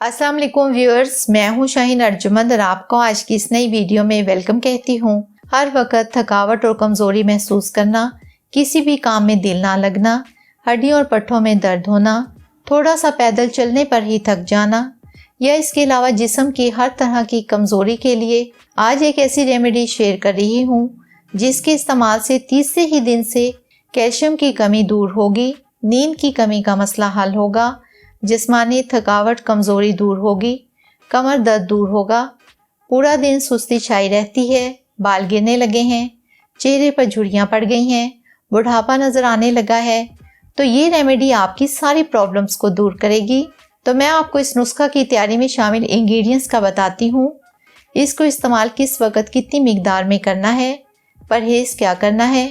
अस्सलाम वालेकुम व्यूअर्स, मैं हूं शाहीन अर्जुमंद और आपको आज की इस नई वीडियो में वेलकम कहती हूं। हर वक्त थकावट और कमज़ोरी महसूस करना, किसी भी काम में दिल ना लगना, हड्डियों और पट्ठों में दर्द होना, थोड़ा सा पैदल चलने पर ही थक जाना या इसके अलावा जिस्म की हर तरह की कमज़ोरी के लिए आज एक ऐसी रेमेडी शेयर कर रही हूँ जिसके इस्तेमाल से तीसरे ही दिन से कैल्शियम की कमी दूर होगी, नींद की कमी का मसला हल होगा, जिस्मानी थकावट कमज़ोरी दूर होगी, कमर दर्द दूर होगा, पूरा दिन सुस्ती छाई रहती है, बाल गिरने लगे हैं, चेहरे पर झुर्रियाँ पड़ गई हैं, बुढ़ापा नज़र आने लगा है, तो ये रेमेडी आपकी सारी प्रॉब्लम्स को दूर करेगी। तो मैं आपको इस नुस्खा की तैयारी में शामिल इंग्रेडिएंट्स का बताती हूँ। इसको इस्तेमाल किस वक्त कितनी मिकदार में करना है, परहेज़ क्या करना है।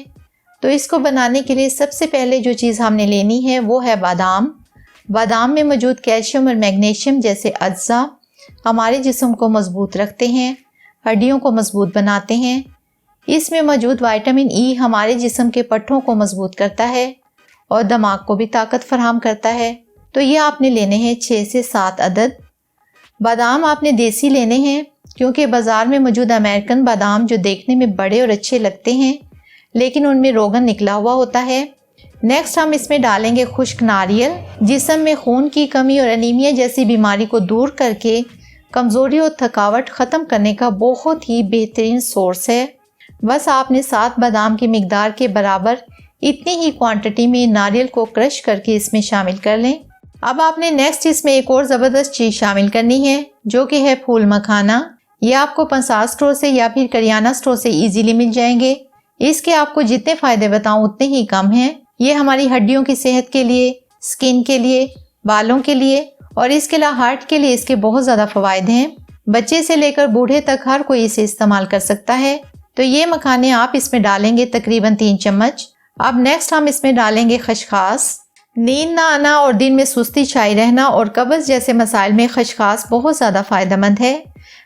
तो इसको बनाने के लिए सबसे पहले जो चीज़ हमने लेनी है वो है बादाम। बादाम में मौजूद कैल्शियम और मैग्नीशियम जैसे अज्जा हमारे जिस्म को मजबूत रखते हैं, हड्डियों को मजबूत बनाते हैं। इसमें मौजूद विटामिन ई हमारे जिस्म के पट्ठों को मजबूत करता है और दिमाग को भी ताकत फराहम करता है। तो ये आपने लेने हैं 6 से 7 अदद। बादाम आपने देसी लेने हैं क्योंकि बाज़ार में मौजूद अमेरिकन बादाम जो देखने में बड़े और अच्छे लगते हैं लेकिन उनमें रोगन निकला हुआ होता है। नेक्स्ट हम इसमें डालेंगे खुश्क नारियल, जिस्म में खून की कमी और एनीमिया जैसी बीमारी को दूर करके कमज़ोरी और थकावट ख़त्म करने का बहुत ही बेहतरीन सोर्स है। बस आपने 7 बादाम की मिकदार के बराबर इतनी ही क्वांटिटी में नारियल को क्रश करके इसमें शामिल कर लें। अब आपने नेक्स्ट इसमें एक और ज़बरदस्त चीज़ शामिल करनी है जो कि है फूल मखाना। ये आपको पंसार स्टोर से या फिर करियाना स्टोर से ईजीली मिल जाएंगे। इसके आपको जितने फ़ायदे बताऊँ उतने ही कम हैं। ये हमारी हड्डियों की सेहत के लिए, स्किन के लिए, बालों के लिए और इसके अलावा हार्ट के लिए इसके बहुत ज़्यादा फ़वाइद हैं। बच्चे से लेकर बूढ़े तक हर कोई इसे इस्तेमाल कर सकता है। तो ये मखाने आप इसमें डालेंगे तकरीबन 3 चम्मच। अब नेक्स्ट हम इसमें डालेंगे खसखस। नींद ना आना और दिन में सुस्ती छाई रहना और कब्ज़ जैसे मसाइल में खसखस बहुत ज़्यादा फ़ायदेमंद है।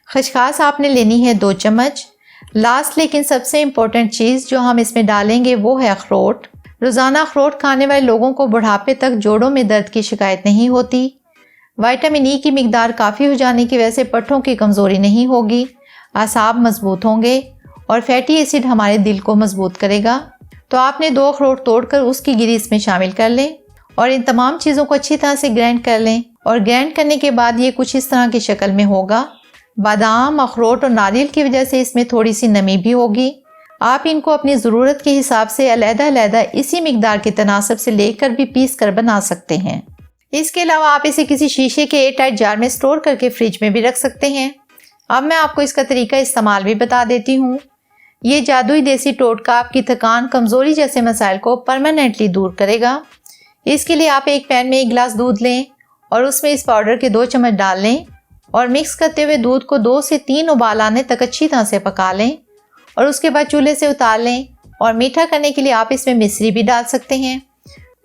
खसखस आपने लेनी है 2 चम्मच। लास्ट लेकिन सबसे इम्पोर्टेंट चीज़ जो हम इसमें डालेंगे वो है अखरोट। रोज़ाना अखरोट खाने वाले लोगों को बुढ़ापे तक जोड़ों में दर्द की शिकायत नहीं होती। विटामिन ई की मिकदार काफ़ी हो जाने की वजह से पट्ठों की कमज़ोरी नहीं होगी, आसाब मजबूत होंगे और फैटी एसिड हमारे दिल को मजबूत करेगा। तो आपने 2 अखरोट तोड़कर उसकी गिरी इसमें शामिल कर लें और इन तमाम चीज़ों को अच्छी तरह से ग्राइंड कर लें। और ग्राइंड करने के बाद ये कुछ इस तरह की शक्ल में होगा। बादाम, अखरोट और नारियल की वजह से इसमें थोड़ी सी नमी भी होगी। आप इनको अपनी ज़रूरत के हिसाब से अलग-अलग इसी मिकदार के तनासब से लेकर भी पीस कर बना सकते हैं। इसके अलावा आप इसे किसी शीशे के एयरटाइट जार में स्टोर करके फ्रिज में भी रख सकते हैं। अब मैं आपको इसका तरीका इस्तेमाल भी बता देती हूँ। ये जादुई देसी टोटका आपकी थकान, कमज़ोरी जैसे मसाइल को परमानेंटली दूर करेगा। इसके लिए आप एक पैन में 1 गिलास दूध लें और उसमें इस पाउडर के 2 चम्मच डाल लें और मिक्स करते हुए दूध को 2 से 3 उबाल आने तक अच्छी तरह से पका लें और उसके बाद चूल्हे से उतार लें। और मीठा करने के लिए आप इसमें मिश्री भी डाल सकते हैं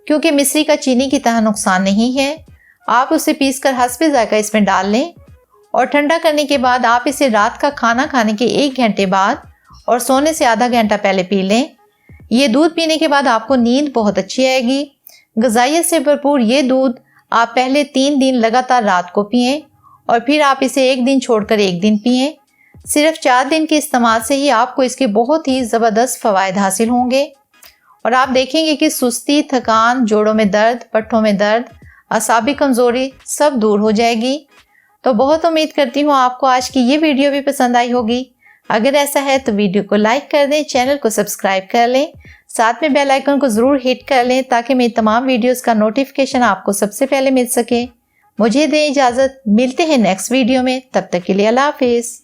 क्योंकि मिश्री का चीनी की तरह नुकसान नहीं है। आप उसे पीसकर हस्बे ज़ायका इसमें डाल लें और ठंडा करने के बाद आप इसे रात का खाना खाने के 1 घंटे बाद और सोने से आधा घंटा पहले पी लें। ये दूध पीने के बाद आपको नींद बहुत अच्छी आएगी। ग़िज़ाइयत से भरपूर ये दूध आप पहले 3 दिन लगातार रात को पिएँ और फिर आप इसे 1 दिन छोड़कर 1 दिन पिएँ। सिर्फ 4 दिन के इस्तेमाल से ही आपको इसके बहुत ही ज़बरदस्त फ़वाइद हासिल होंगे और आप देखेंगे कि सुस्ती, थकान, जोड़ों में दर्द, पट्ठों में दर्द, असाबी कमज़ोरी सब दूर हो जाएगी। तो बहुत उम्मीद करती हूँ आपको आज की ये वीडियो भी पसंद आई होगी। अगर ऐसा है तो वीडियो को लाइक कर दें, चैनल को सब्सक्राइब कर लें, साथ में बेल आइकन को ज़रूर हिट कर लें ताकि मेरी तमाम वीडियोज़ का नोटिफिकेशन आपको सबसे पहले मिल सके। मुझे दें इजाज़त, मिलते हैं नेक्स्ट वीडियो में। तब तक के लिए अल्लाह हाफिज़।